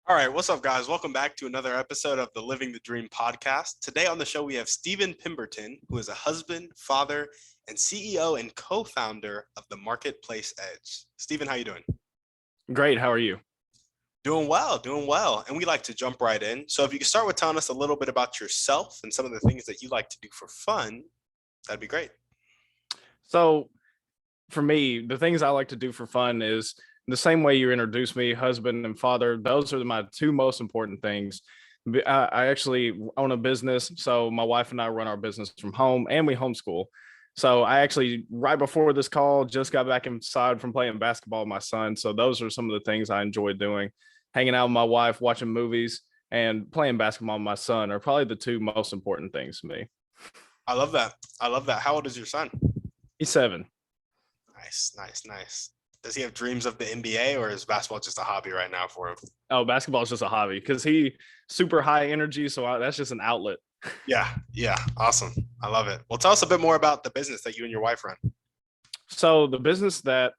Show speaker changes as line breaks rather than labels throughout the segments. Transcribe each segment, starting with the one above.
All right, what's up, guys? Welcome back to another episode of the Living the Dream podcast. Today on the show, we have Stephen Pemberton, who is a husband, father, and CEO and co-founder of the Marketplace Edge. Stephen, how you doing?
Great. How are you?
Doing well, doing well. And we like to jump right in. So if you could start with telling us a little bit about yourself and some of the things that you like to do for fun, that'd be great.
So, for me, the things I like to do for fun is the same way you introduced me, husband and father. Those are my two most important things. I actually own a business. So, my wife and I run our business from home and we homeschool. So, I actually, right before this call, just got back inside from playing basketball with my son. So, those are some of the things I enjoy doing. Hanging out with my wife, watching movies, and playing basketball with my son are probably the two most important things to me.
I love that. I love that. How old is your son?
He's 7.
Nice, nice, nice. Does he have dreams of the NBA, or is basketball just a hobby right now for him?
Oh, basketball is just a hobby because he super high energy. So that's just an outlet.
Yeah, awesome. I love it. Well, tell us a bit more about the business that you and your wife run.
So the business that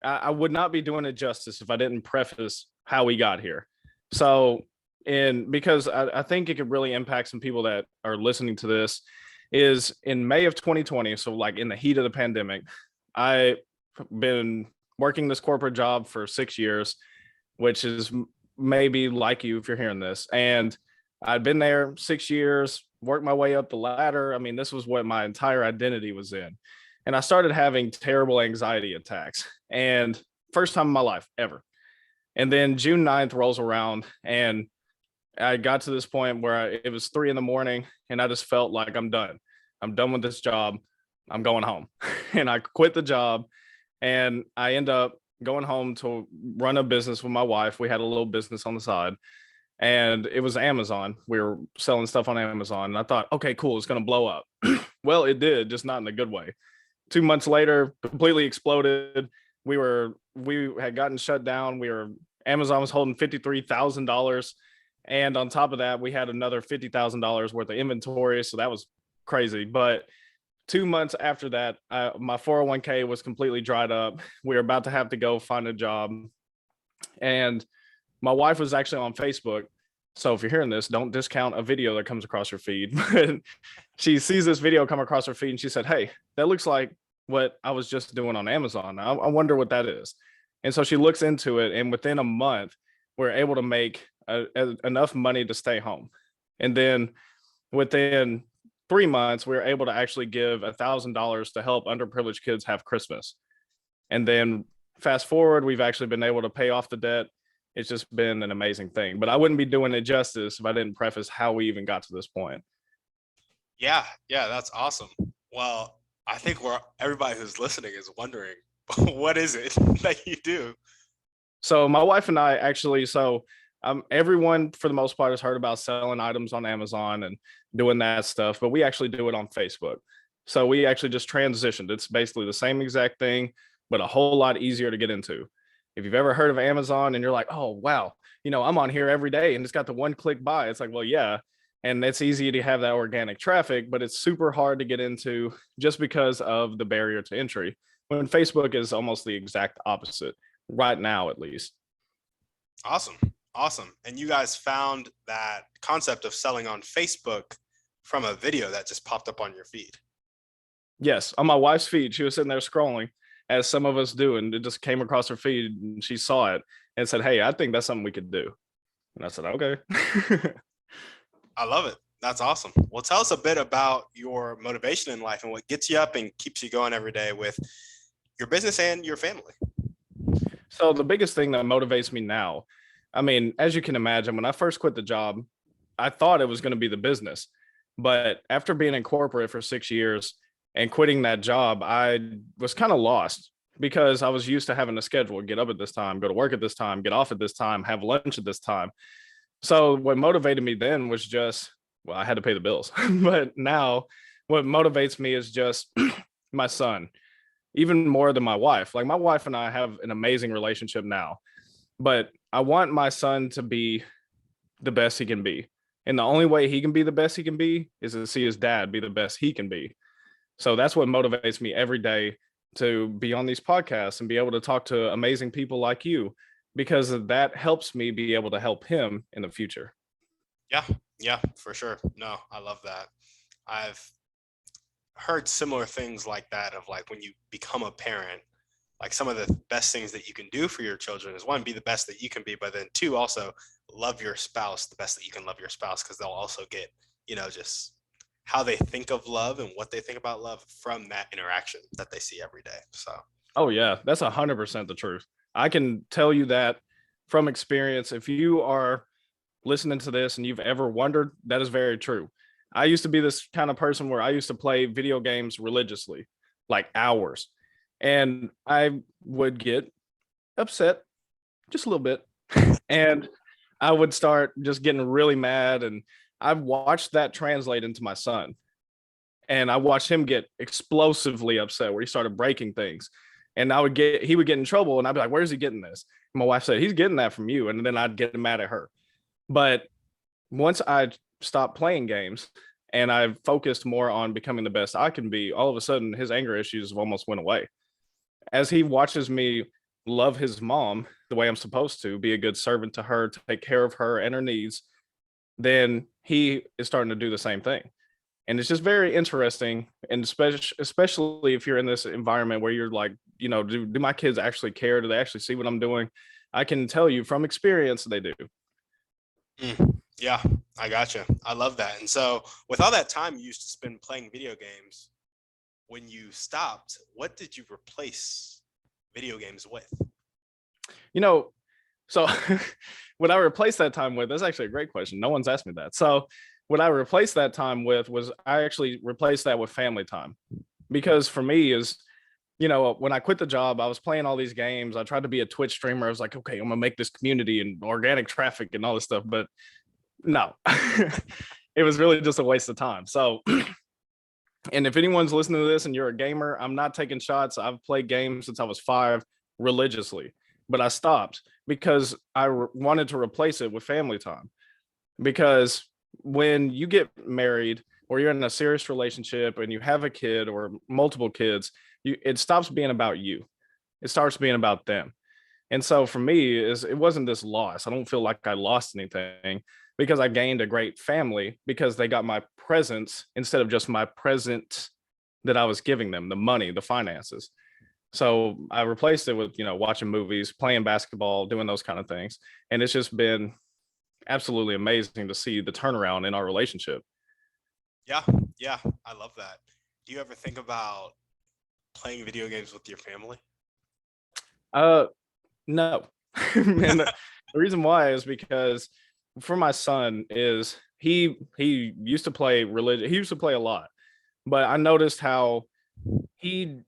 I would not be doing it justice if I didn't preface how we got here. So, and because I think it could really impact some people that are listening to this, is in May of 2020. So like in the heat of the pandemic, I've been working this corporate job for 6 years, which is maybe like you if you're hearing this. And I'd been there 6 years, worked my way up the ladder. I mean, this was what my entire identity was in. And I started having terrible anxiety attacks, and first time in my life ever. And then June 9th rolls around, and I got to this point where it was 3 a.m. and I just felt like I'm done. I'm done with this job. I'm going home. And I quit the job, and I end up going home to run a business with my wife. We had a little business on the side, and it was Amazon. We were selling stuff on Amazon. And I thought, okay, cool, it's going to blow up. Well, it did, just not in a good way. 2 months later, completely exploded. We had gotten shut down. Amazon was holding $53,000. And on top of that, we had another $50,000 worth of inventory. So that was crazy. But 2 months after that, my 401k was completely dried up. We were about to have to go find a job. And my wife was actually on Facebook. So if you're hearing this, don't discount a video that comes across your feed. But she sees this video come across her feed and she said, "Hey, that looks like what I was just doing on Amazon. I wonder what that is." And so she looks into it, and within a month, we're able to make enough money to stay home. And then within 3 months, we were able to actually give $1,000 to help underprivileged kids have Christmas. And then fast forward, we've actually been able to pay off the debt. It's just been an amazing thing. But I wouldn't be doing it justice if I didn't preface how we even got to this point.
Yeah, that's awesome. Well, I think everybody who's listening is wondering, what is it that you do?
So my wife and I actually, everyone for the most part has heard about selling items on Amazon and doing that stuff, but we actually do it on Facebook. So we actually just transitioned. It's basically the same exact thing, but a whole lot easier to get into. If you've ever heard of Amazon and you're like, oh, wow, I'm on here every day and it's got the one click buy. It's like, well, yeah. And it's easy to have that organic traffic, but it's super hard to get into just because of the barrier to entry. When Facebook is almost the exact opposite, right now, at least.
Awesome. Awesome. And you guys found that concept of selling on Facebook from a video that just popped up on your feed.
Yes, on my wife's feed, she was sitting there scrolling, as some of us do, and it just came across her feed, and she saw it and said, "Hey, I think that's something we could do." And I said, "Okay."
I love it. That's awesome. Well, tell us a bit about your motivation in life and what gets you up and keeps you going every day with your business and your family.
So the biggest thing that motivates me now, I mean, as you can imagine, when I first quit the job, I thought it was going to be the business. But after being in corporate for 6 years and quitting that job, I was kind of lost because I was used to having a schedule, get up at this time, go to work at this time, get off at this time, have lunch at this time. So what motivated me then was just, well, I had to pay the bills. But now what motivates me is just my son, even more than my wife. Like my wife and I have an amazing relationship now, but I want my son to be the best he can be. And the only way he can be the best he can be is to see his dad be the best he can be. So that's what motivates me every day to be on these podcasts and be able to talk to amazing people like you because that helps me be able to help him in the future.
Yeah, for sure. No, I love that. I've heard similar things like that of like when you become a parent, like some of the best things that you can do for your children is one, be the best that you can be, but then two, also love your spouse the best that you can love your spouse, because they'll also get, just how they think of love and what they think about love from that interaction that they see every day. So,
Oh yeah, that's 100% the truth. I can tell you that from experience. If you are listening to this and you've ever wondered, that is very true. I used to be this kind of person where I used to play video games religiously, like hours, and I would get upset just a little bit, and I would start just getting really mad. And I've watched that translate into my son, and I watched him get explosively upset where he started breaking things. And he would get in trouble, and I'd be like, "Where's he getting this?" And my wife said, "He's getting that from you," and then I'd get mad at her. But once I stopped playing games and I focused more on becoming the best I can be, all of a sudden his anger issues almost went away. As he watches me love his mom the way I'm supposed to, be a good servant to her, take care of her and her needs, then he is starting to do the same thing. And it's just very interesting. And especially if you're in this environment where you're like, do my kids actually care? Do they actually see what I'm doing? I can tell you from experience they do.
Yeah, I gotcha. I love that. And so with all that time you used to spend playing video games, when you stopped, what did you replace video games with?
So what I replaced that time with, that's actually a great question. No one's asked me that. So what I replaced that time with was I actually replaced that with family time. Because for me is, when I quit the job, I was playing all these games. I tried to be a Twitch streamer. I was like, okay, I'm gonna make this community and organic traffic and all this stuff. But no, it was really just a waste of time. So, and if anyone's listening to this and you're a gamer, I'm not taking shots. I've played games since I was 5 religiously, but I stopped because I wanted to replace it with family time. Because when you get married or you're in a serious relationship and you have a kid or multiple kids, it stops being about you. It starts being about them. And so for me, it wasn't this loss. I don't feel like I lost anything because I gained a great family because they got my presence instead of just my present that I was giving them, the money, the finances. So I replaced it with, watching movies, playing basketball, doing those kind of things. And it's just been absolutely amazing to see the turnaround in our relationship.
Yeah, I love that. Do you ever think about playing video games with your family?
No. And the reason why is because for my son is he used to play religion. He used to play a lot, but I noticed how he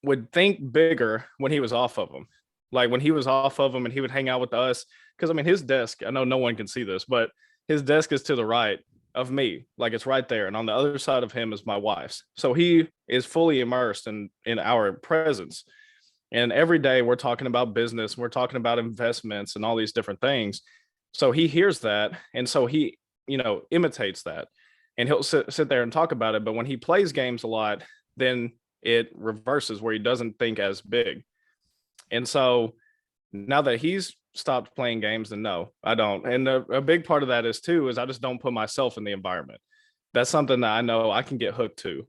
would think bigger when he was off of them. Like when he was off of them and he would hang out with us. Because his desk, I know no one can see this, but his desk is to the right of me. Like it's right there. And on the other side of him is my wife's. So he is fully immersed in our presence. And every day we're talking about business, we're talking about investments and all these different things. So he hears that. And so he, imitates that. And he'll sit there and talk about it. But when he plays games a lot, then it reverses where he doesn't think as big. And so now that he's stopped playing games, then no, I don't. And a big part of that is I just don't put myself in the environment. That's something that I know I can get hooked to.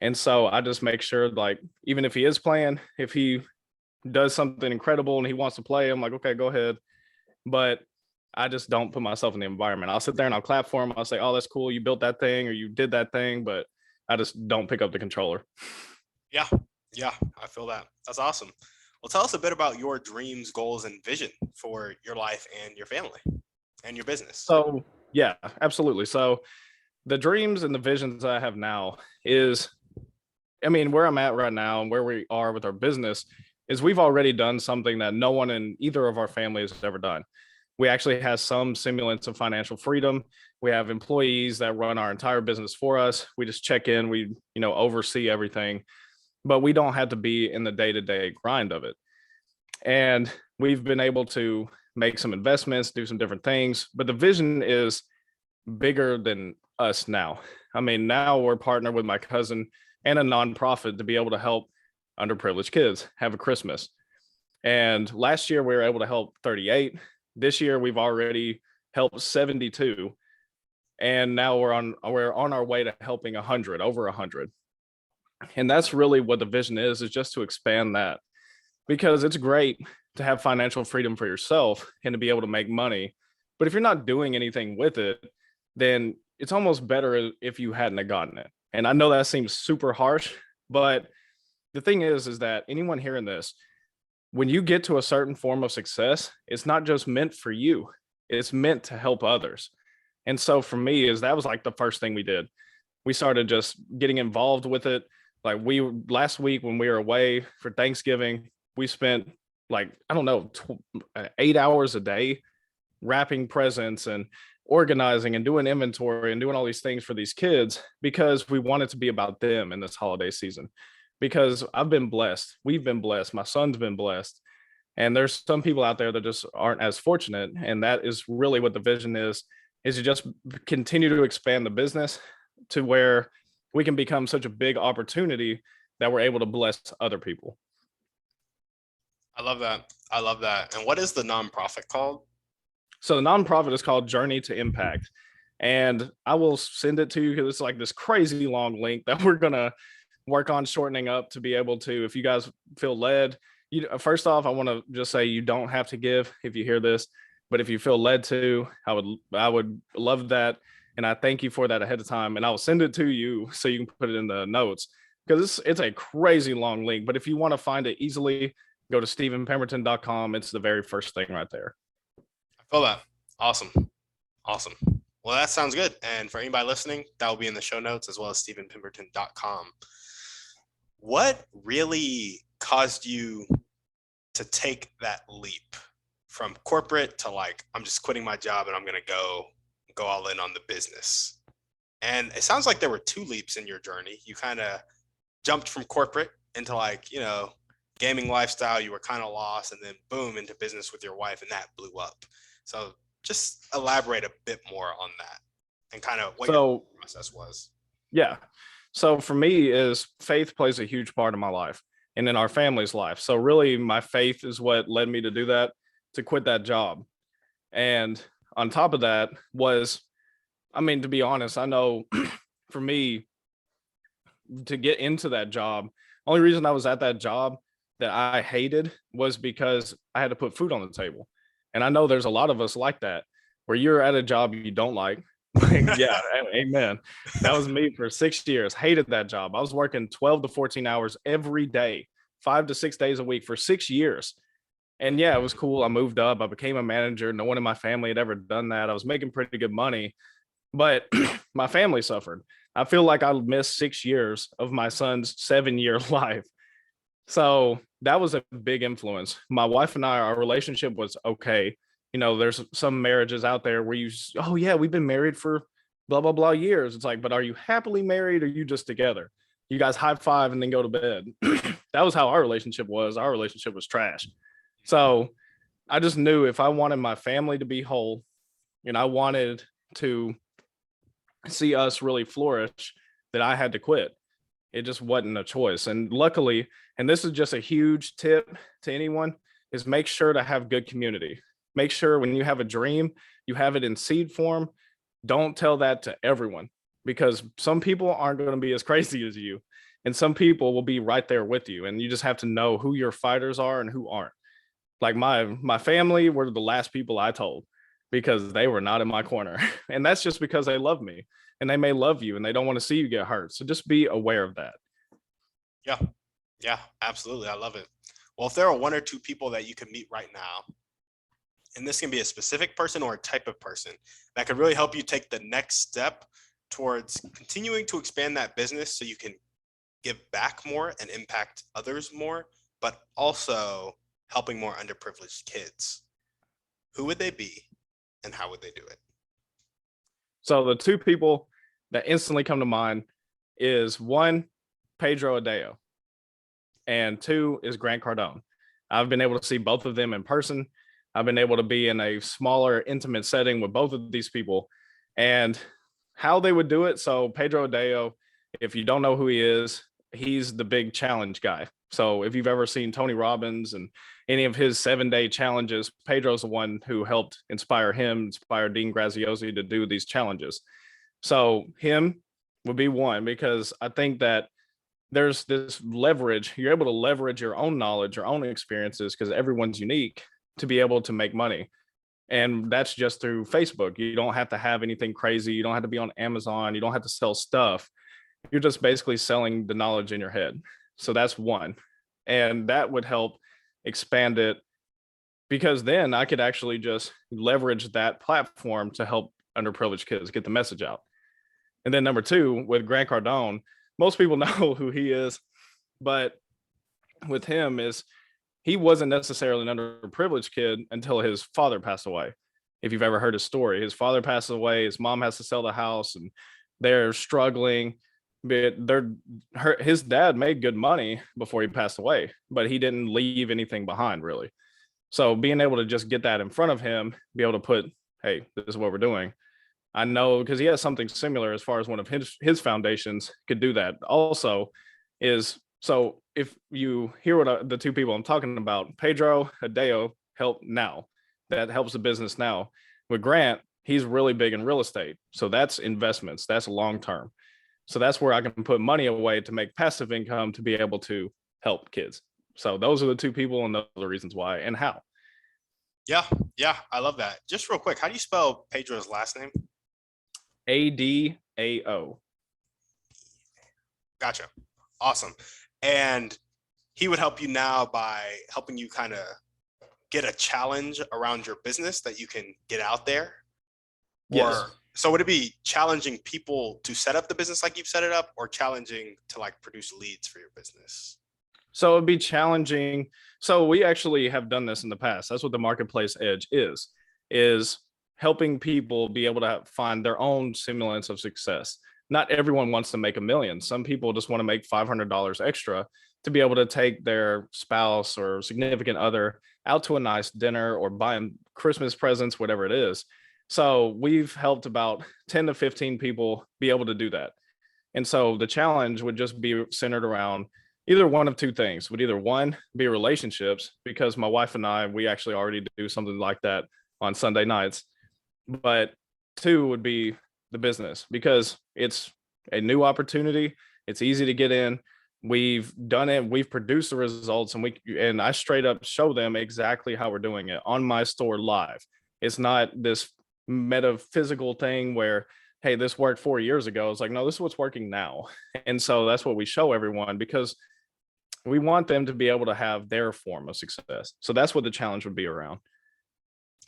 And so I just make sure, like, even if he is playing, if he does something incredible and he wants to play, I'm like, okay, go ahead. But I just don't put myself in the environment. I'll sit there and I'll clap for him. I'll say, oh, that's cool. You built that thing or you did that thing. But I just don't pick up the controller.
Yeah, I feel that. That's awesome. Well, tell us a bit about your dreams, goals, and vision for your life and your family and your business.
So, yeah, absolutely. So the dreams and the visions I have now is, where I'm at right now and where we are with our business is we've already done something that no one in either of our families has ever done. We actually have some semblance of financial freedom. We have employees that run our entire business for us. We just check in, we, oversee everything, but we don't have to be in the day-to-day grind of it. And we've been able to make some investments, do some different things, but the vision is bigger than us now. Now we're partnered with my cousin and a nonprofit to be able to help underprivileged kids have a Christmas. And last year we were able to help 38. This year we've already helped 72. And now we're on our way to helping 100, over 100. And that's really what the vision is just to expand that, because it's great to have financial freedom for yourself and to be able to make money. But if you're not doing anything with it, then it's almost better if you hadn't have gotten it. And I know that seems super harsh, but the thing is that anyone hearing this, when you get to a certain form of success, it's not just meant for you, it's meant to help others. And so for me, that was like the first thing we did. We started just getting involved with it. Like last week when we were away for Thanksgiving, we spent like, I don't know, 8 hours a day wrapping presents and organizing and doing inventory and doing all these things for these kids, because we want it to be about them in this holiday season. Because I've been blessed. We've been blessed. My son's been blessed. And there's some people out there that just aren't as fortunate. And that is really what the vision is to just continue to expand the business to where we can become such a big opportunity that we're able to bless other people.
I love that. I love that. And what is the nonprofit called?
So the nonprofit is called Journey to Impact. And I will send it to you because it's like this crazy long link that we're going to work on shortening up to be able to, if you guys feel led, first off, I want to just say you don't have to give if you hear this, but if you feel led to, I would love that. And I thank you for that ahead of time. And I'll send it to you so you can put it in the notes, because it's a crazy long link. But if you want to find it easily, go to stephenpemberton.com. It's the very first thing right there.
I feel that. Awesome. Well, that sounds good. And for anybody listening, that will be in the show notes, as well as stephenpemberton.com. What really caused you to take that leap from corporate to like, I'm just quitting my job and I'm going to go all in on the business? And it sounds like there were two leaps in your journey. You kind of jumped from corporate into like, gaming lifestyle. You were kind of lost, and then boom, into business with your wife, and that blew up. So just elaborate a bit more on that and kind of what your process was.
Yeah. So for me, is faith plays a huge part of my life and in our family's life. So really my faith is what led me to do that, to quit that job. And on top of that to be honest, I know for me to get into that job, only reason I was at that job that I hated was because I had to put food on the table. And I know there's a lot of us like that, where you're at a job you don't like. Yeah, amen. That was me for 6 years. Hated that job. I was working 12 to 14 hours every day, 5 to 6 days a week for 6 years. And yeah, it was cool. I moved up. I became a manager. No one in my family had ever done that. I was making pretty good money, but my family suffered. I feel like I missed 6 years of my son's 7-year life. So that was a big influence. My wife and I, our relationship was okay. There's some marriages out there where we've been married for blah, blah, blah years. It's like, but are you happily married, or are you just together? You guys high five and then go to bed. That was how our relationship was. Our relationship was trash. So I just knew if I wanted my family to be whole and I wanted to see us really flourish, that I had to quit. It just wasn't a choice. And luckily, and this is just a huge tip to anyone, is make sure to have good community. Make sure when you have a dream, you have it in seed form. Don't tell that to everyone, because some people aren't going to be as crazy as you, and some people will be right there with you. And you just have to know who your fighters are and who aren't. Like my family were the last people I told, because they were not in my corner. And that's just because they love me, and they may love you and they don't want to see you get hurt. So just be aware of that.
Yeah, absolutely. I love it. Well, if there are one or two people that you can meet right now, and this can be a specific person or a type of person that could really help you take the next step towards continuing to expand that business so you can give back more and impact others more, but also helping more underprivileged kids, who would they be and how would they do it?
So the two people that instantly come to mind is one, Pedro Adao, and two is Grant Cardone. I've been able to see both of them in person. I've been able to be in a smaller, intimate setting with both of these people, and how they would do it. So Pedro Adao, if you don't know who he is, he's the big challenge guy. So if you've ever seen Tony Robbins and any of his 7-day challenges, Pedro's the one who helped inspire Dean Graziosi to do these challenges. So him would be one, because I think that there's this leverage. You're able to leverage your own knowledge, your own experiences, because everyone's unique, to be able to make money. And that's just through Facebook. You don't have to have anything crazy. You don't have to be on Amazon. You don't have to sell stuff. You're just basically selling the knowledge in your head. So that's one. And that would help expand it, because then I could actually just leverage that platform to help underprivileged kids get the message out. And then number two, with Grant Cardone, most people know who he is, but with him is he wasn't necessarily an underprivileged kid until his father passed away. If you've ever heard his story, his father passes away, his mom has to sell the house, and they're struggling. But his dad made good money before he passed away, but he didn't leave anything behind, really. So being able to just get that in front of him, be able to put, hey, this is what we're doing. I know, because he has something similar as far as one of his foundations could do that also is, so if you hear what the two people I'm talking about, Pedro Adao Help Now, that helps the business now. With Grant, he's really big in real estate. So that's investments, that's long-term. So that's where I can put money away to make passive income to be able to help kids. So those are the two people, and those are the reasons why and how.
Yeah, I love that. Just real quick, how do you spell Pedro's last name?
Adao.
Gotcha. Awesome. And he would help you now by helping you kind of get a challenge around your business that you can get out there?
Yes.
Or so would it be challenging people to set up the business like you've set it up, or challenging to like produce leads for your business?
So it'd be challenging. So we actually have done this in the past. That's what the Marketplace Edge is helping people be able to find their own semblance of success. Not everyone wants to make $1 million. Some people just want to make $500 extra to be able to take their spouse or significant other out to a nice dinner or buy them Christmas presents, whatever it is. So we've helped about 10 to 15 people be able to do that. And so the challenge would just be centered around either one of two things. Would either one be relationships, because my wife and I, we actually already do something like that on Sunday nights. But two would be the business, because it's a new opportunity. It's easy to get in. We've done it. We've produced the results, and I straight up show them exactly how we're doing it on my store live. It's not this metaphysical thing where, hey, this worked 4 years ago. It's like, no, this is what's working now. And so that's what we show everyone, because we want them to be able to have their form of success. So that's what the challenge would be around.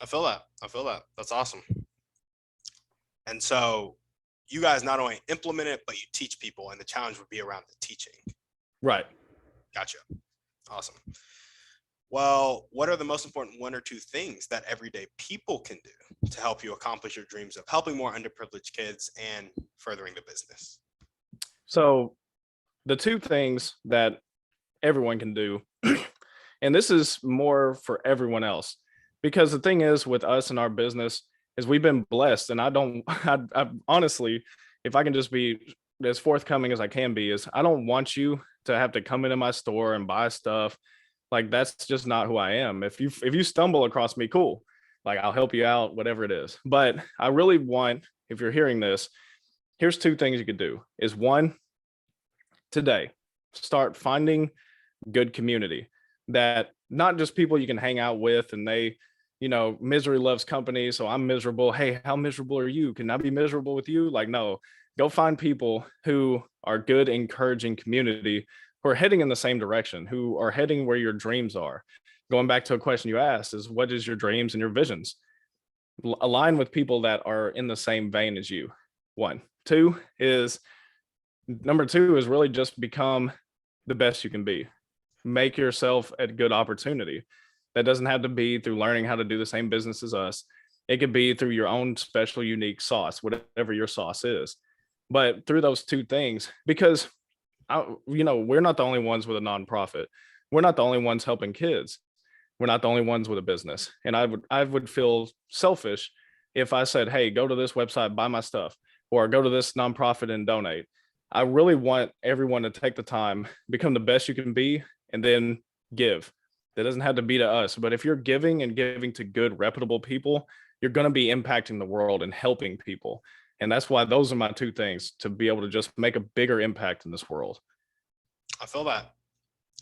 I feel that. That's awesome. And so you guys not only implement it, but you teach people, and the challenge would be around the teaching.
Right.
Gotcha. Awesome. Well, what are the most important one or two things that everyday people can do to help you accomplish your dreams of helping more underprivileged kids and furthering the business?
So the two things that everyone can do, and this is more for everyone else, because the thing is with us and our business is we've been blessed. And I honestly, if I can just be as forthcoming as I can be, is I don't want you to have to come into my store and buy stuff. Like, that's just not who I am. If you stumble across me, cool. Like, I'll help you out, whatever it is. But I really want, if you're hearing this, here's two things you could do. Is one, today, start finding good community, that not just people you can hang out with and they, misery loves company. So I'm miserable. Hey, how miserable are you? Can I be miserable with you? Like, no, go find people who are good, encouraging community, who are heading in the same direction, who are heading where your dreams are. Going back to a question you asked is, what is your dreams and your visions? Align with people that are in the same vein as you. Number two is really just become the best you can be. Make yourself a good opportunity. That doesn't have to be through learning how to do the same business as us. It could be through your own special, unique sauce, whatever your sauce is. But through those two things, because we're not the only ones with a nonprofit. We're not the only ones helping kids. We're not the only ones with a business. And I would feel selfish if I said, hey, go to this website, buy my stuff, or go to this nonprofit and donate. I really want everyone to take the time, become the best you can be, and then give. That doesn't have to be to us, but if you're giving and giving to good, reputable people, you're going to be impacting the world and helping people. And that's why those are my two things, to be able to just make a bigger impact in this world.
I feel that.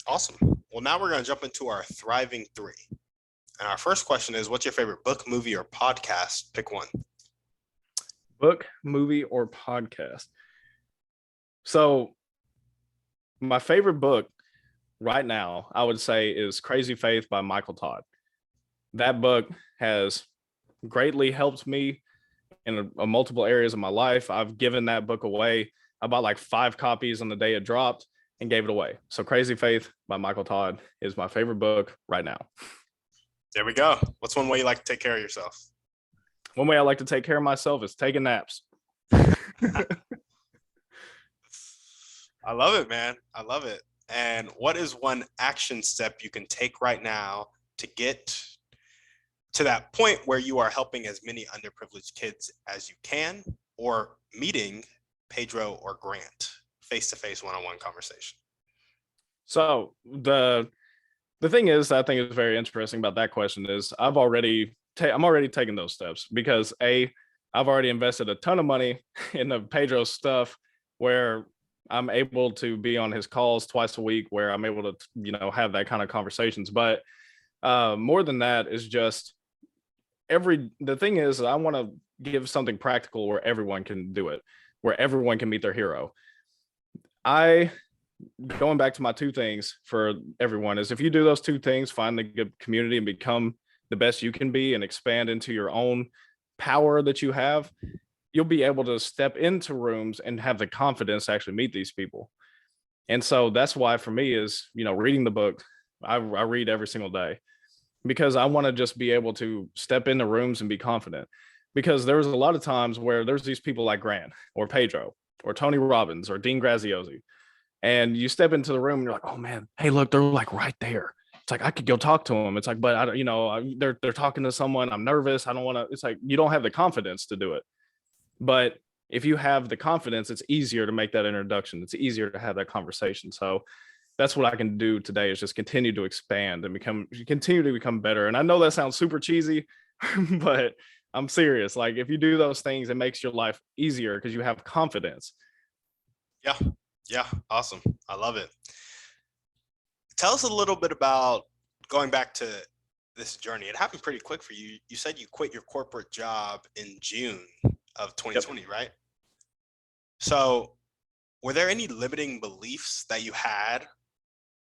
Awesome. Well, now we're going to jump into our thriving three. And our first question is, what's your favorite book, movie, or podcast? Pick one.
Book, movie, or podcast? So my favorite book right now, I would say, is Crazy Faith by Michael Todd. That book has greatly helped me in multiple areas of my life. I've given that book away. I bought like 5 copies on the day it dropped and gave it away. So Crazy Faith by Michael Todd is my favorite book right now.
There we go. What's one way you like to take care of yourself?
One way I like to take care of myself is taking naps.
I love it, man. I love it. And what is one action step you can take right now to get to that point where you are helping as many underprivileged kids as you can, or meeting Pedro or Grant face-to-face, one-on-one conversation?
So the thing is, I think is very interesting about that question is I'm already taking those steps, because I've already invested a ton of money in the Pedro stuff, where I'm able to be on his calls twice a week, where I'm able to, have that kind of conversations. But more than that is just the thing is, I want to give something practical where everyone can do it, where everyone can meet their hero. Going back to my 2 things for everyone is, if you do those 2 things, find the good community and become the best you can be and expand into your own power that you have, you'll be able to step into rooms and have the confidence to actually meet these people. And so that's why for me is, reading the book. I read every single day, because I want to just be able to step into rooms and be confident. Because there was a lot of times where there's these people like Grant or Pedro or Tony Robbins or Dean Graziosi, and you step into the room and you're like, oh man, hey, look, they're like right there. It's like, I could go talk to them. It's like, but I don't, they're talking to someone. I'm nervous. I don't want to. It's like, you don't have the confidence to do it. But if you have the confidence, it's easier to make that introduction. It's easier to have that conversation. So that's what I can do today, is just continue to expand and continue to become better. And I know that sounds super cheesy, but I'm serious. Like, if you do those things, it makes your life easier because you have confidence.
Yeah. Yeah. Awesome. I love it. Tell us a little bit about going back to this journey. It happened pretty quick for you. You said you quit your corporate job in June of 2020, yep. Right? So were there any limiting beliefs that you had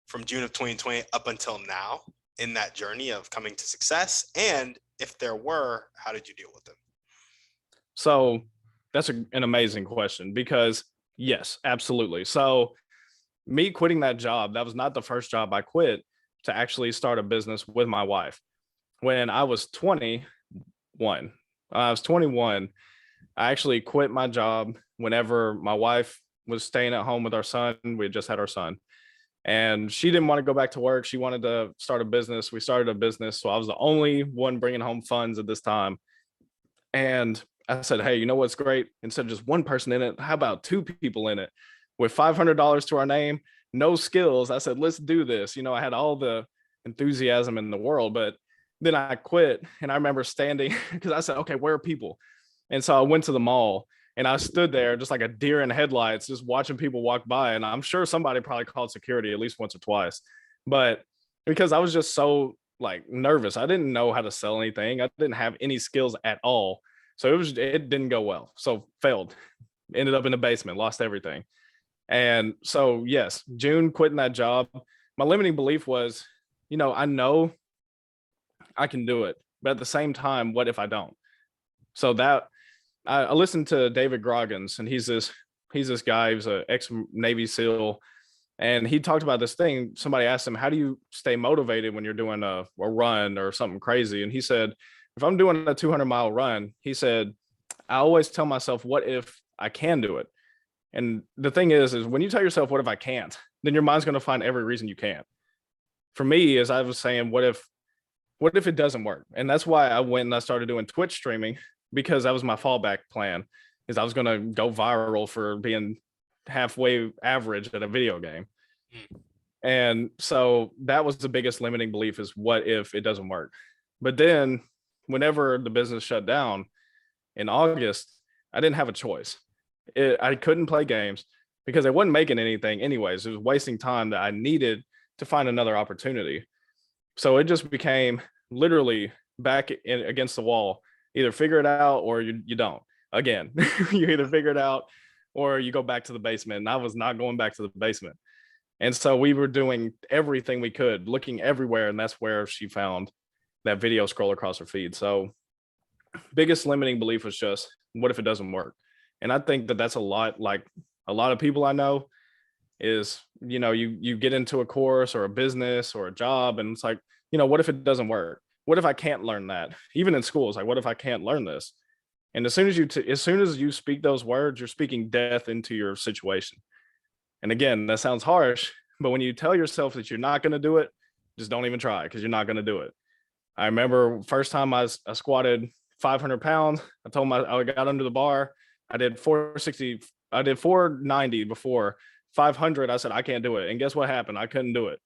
from June of 2020 up until now in that journey of coming to success? And if there were, how did you deal with them?
So that's an amazing question, because yes, absolutely. So me quitting that job, that was not the first job I quit to actually start a business with my wife. When I was 21, I actually quit my job whenever my wife was staying at home with our son. We had just had our son, and she didn't want to go back to work. She wanted to start a business. We started a business. So I was the only one bringing home funds at this time. And I said, hey, you know what's great? Instead of just one person in it, how about 2 people in it with $500 to our name, no skills? I said, let's do this. I had all the enthusiasm in the world, but then I quit. And I remember standing, because I said, okay, where are people? And so I went to the mall and I stood there just like a deer in headlights, just watching people walk by. And I'm sure somebody probably called security at least once or twice, but because I was just so like nervous, I didn't know how to sell anything. I didn't have any skills at all. So it didn't go well. So failed, ended up in the basement, lost everything. And so, yes, June, quitting that job, my limiting belief was, I know I can do it, but at the same time, what if I don't? So that I listened to David Groggins, and he's this guy who's an ex-Navy SEAL, and he talked about this thing. Somebody asked him, how do you stay motivated when you're doing a run or something crazy? And he said, if I'm doing a 200-mile run, he said, I always tell myself, what if I can do it? And the thing is when you tell yourself, what if I can't, then your mind's going to find every reason you can't. For me, as I was saying, what if it doesn't work? And that's why I went and I started doing Twitch streaming, because that was my fallback plan, is I was going to go viral for being halfway average at a video game.
Mm.
And so that was the biggest limiting belief, is what if it doesn't work? But then whenever the business shut down in August, I didn't have a choice. I couldn't play games because I wasn't making anything anyways. It was wasting time that I needed to find another opportunity. So it just became literally back against the wall. Either figure it out or you don't. Again, you either figure it out or you go back to the basement. And I was not going back to the basement. And so we were doing everything we could, looking everywhere. And that's where she found that video scroll across her feed. So biggest limiting belief was just, what if it doesn't work? And I think that that's a lot, like a lot of people I know is, you get into a course or a business or a job, and it's like, what if it doesn't work? What if I can't learn that? Even in school, it's like, what if I can't learn this? And as soon as you speak those words, you're speaking death into your situation. And again, that sounds harsh, but when you tell yourself that you're not going to do it, just don't even try, because you're not going to do it. I remember first time I squatted 500 pounds. I told I got under the bar. I did 460. I did 490 before. 500, I said, I can't do it. And guess what happened? I couldn't do it.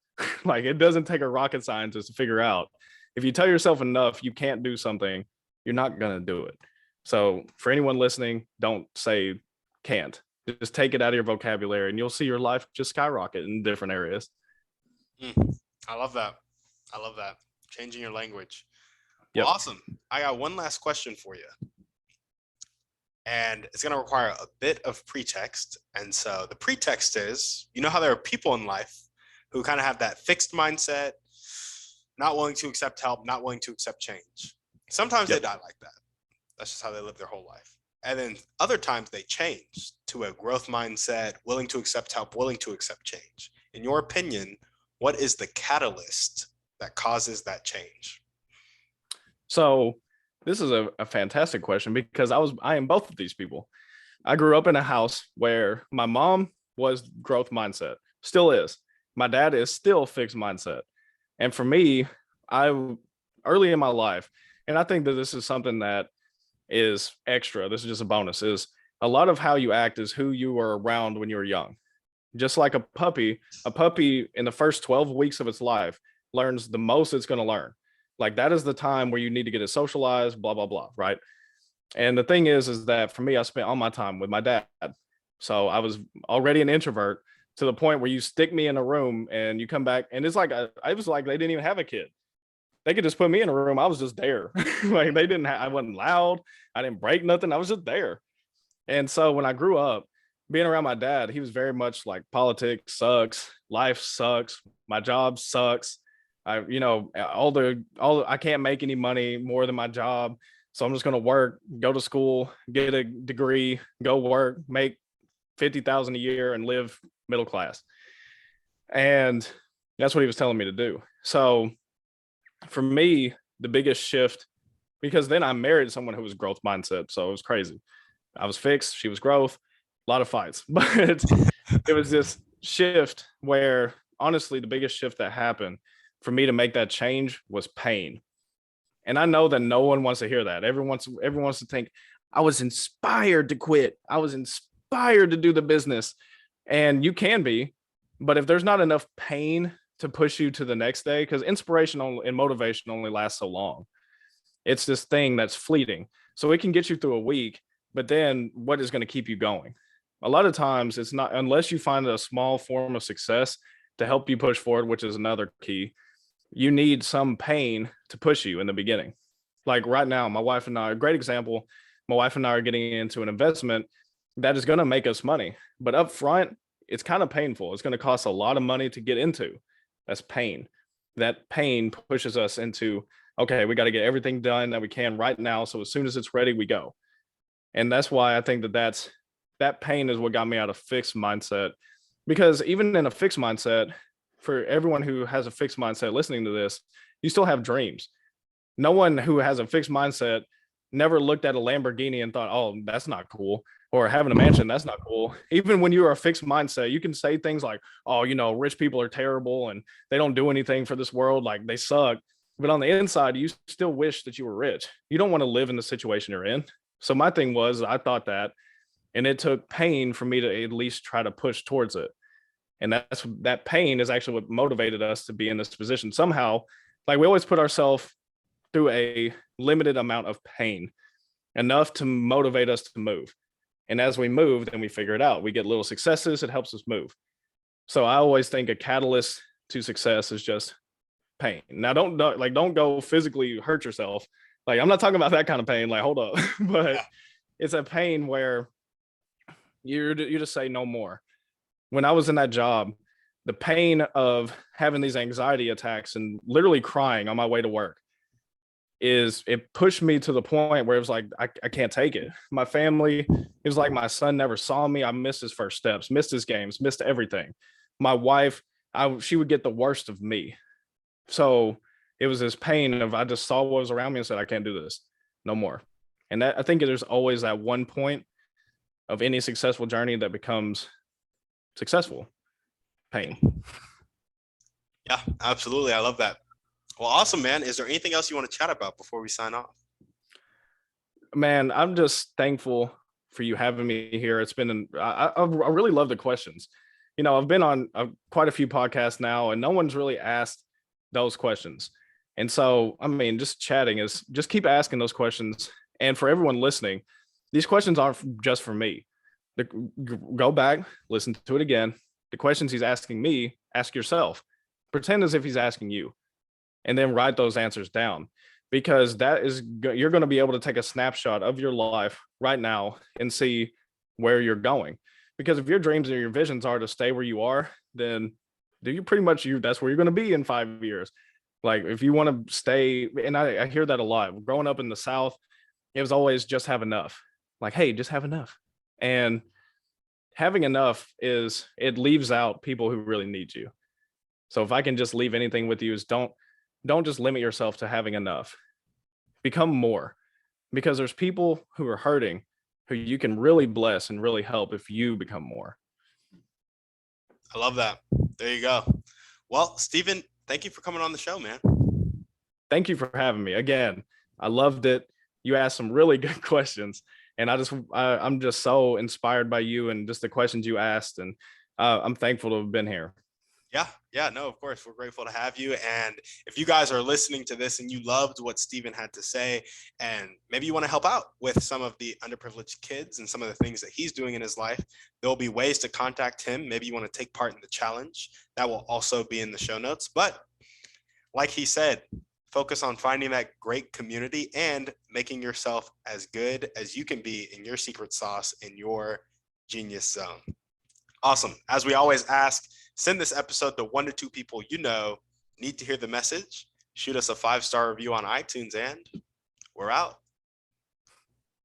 Like, it doesn't take a rocket scientist to figure out. If you tell yourself enough you can't do something, you're not going to do it. So for anyone listening, don't say can't. Just take it out of your vocabulary and you'll see your life just skyrocket in different areas.
I love that. Changing your language.
Yep.
Well, awesome. I got one last question for you. And it's going to require a bit of pretext. And so the pretext is, how there are people in life who kind of have that fixed mindset, not willing to accept help, not willing to accept change. Sometimes they die like that. That's just how they live their whole life. And then other times they change to a growth mindset, willing to accept help, willing to accept change. In your opinion, what is the catalyst that causes that change?
So this is a fantastic question, because I am both of these people. I grew up in a house where my mom was growth mindset, still is. My dad is still fixed mindset. And for me, early in my life, and I think that this is something that is extra, this is just a bonus, is a lot of how you act is who you were around when you were young. Just like a puppy in the first 12 weeks of its life learns the most it's going to learn. Like, that is the time where you need to get it socialized, blah, blah, blah, right? And the thing is that for me, I spent all my time with my dad. So I was already an introvert to the point where you stick me in a room and you come back, and it's like, I was like, they didn't even have a kid. They could just put me in a room. I was just there. Like, I wasn't loud. I didn't break nothing. I was just there. And so when I grew up, being around my dad, he was very much like, politics sucks. Life sucks. My job sucks. I can't make any money more than my job. So I'm just going to work, go to school, get a degree, go work, make $50,000 a year and live middle class. And that's what he was telling me to do. So for me, the biggest shift, because then I married someone who was growth mindset. So it was crazy. I was fixed. She was growth, a lot of fights, but it was this shift where, honestly, the biggest shift that happened for me to make that change was pain. And I know that no one wants to hear that. Everyone wants to think, I was inspired to quit. I was inspired to do the business. And you can be, but if there's not enough pain to push you to the next day, because inspiration and motivation only lasts so long. It's this thing that's fleeting. So it can get you through a week, but then what is going to keep you going? A lot of times it's not, unless you find a small form of success to help you push forward, which is another key. You need some pain to push you in the beginning. Like right now, my wife and I, a great example, my wife and I are getting into an investment that is going to make us money, but up front, it's kind of painful. It's going to cost a lot of money to get into. That's pain. That pain pushes us into, okay, we got to get everything done that we can right now. So as soon as it's ready, we go. And that's why I think that pain is what got me out of fixed mindset. Because even in a fixed mindset, for everyone who has a fixed mindset listening to this, you still have dreams. No one who has a fixed mindset never looked at a Lamborghini and thought, oh, that's not cool. Or having a mansion, that's not cool. Even when you are a fixed mindset, you can say things like, oh, rich people are terrible and they don't do anything for this world. Like, they suck. But on the inside, you still wish that you were rich. You don't want to live in the situation you're in. So my thing was, I thought that And it took pain for me to at least try to push towards it. And that pain is actually what motivated us to be in this position. Somehow, like we always put ourselves through a limited amount of pain, enough to motivate us to move. And as we move, then we figure it out. We get little successes, it helps us move. So I always think a catalyst to success is just pain. Now don't go physically hurt yourself. Like I'm not talking about that kind of pain, like hold up. But it's a pain where you just say no more. When I was in that job, the pain of having these anxiety attacks and literally crying on my way to work it pushed me to the point where it was like I can't take it. My family, it was like my son never saw me. I missed his first steps, missed his games, missed everything. My wife, she would get the worst of me. So it was this pain of I just saw what was around me and said, I can't do this no more. And that I think there's always that one point of any successful journey that becomes successful. Pain.
Yeah, absolutely. I love that. Well, awesome, man. Is there anything else you want to chat about before we sign off?
Man, I'm just thankful for you having me here. It's been, I really love the questions. You know, I've been on quite a few podcasts now, and no one's really asked those questions. And so, I mean, just chatting is just keep asking those questions. And for everyone listening, these questions aren't just for me. Go back, listen to it again. The questions he's asking me, ask yourself. Pretend as if he's asking you, and then write those answers down, because you're going to be able to take a snapshot of your life right now and see where you're going. Because if your dreams and your visions are to stay where you are, then that's where you're going to be in 5 years. Like if you want to stay, and I hear that a lot. Growing up in the South, it was always just have enough. Like, hey, just have enough. And having enough it leaves out people who really need you. So if I can just leave anything with you is don't just limit yourself to having enough. Become more, because there's people who are hurting who you can really bless and really help if you become more.
I love that. There you go. Well, Stephen, thank you for coming on the show, man.
Thank you for having me. Again, I loved it. You asked some really good questions, and I'm just so inspired by you and just the questions you asked, and I'm thankful to have been here.
Yeah, no, of course. We're grateful to have you. And if you guys are listening to this and you loved what Stephen had to say, and maybe you want to help out with some of the underprivileged kids and some of the things that he's doing in his life, there'll be ways to contact him. Maybe you want to take part in the challenge. That will also be in the show notes. But like he said, focus on finding that great community and making yourself as good as you can be in your secret sauce, in your genius zone. Awesome. As we always ask, send this episode to 1 to 2 people you know need to hear the message. Shoot us a 5-star review on iTunes, and we're out.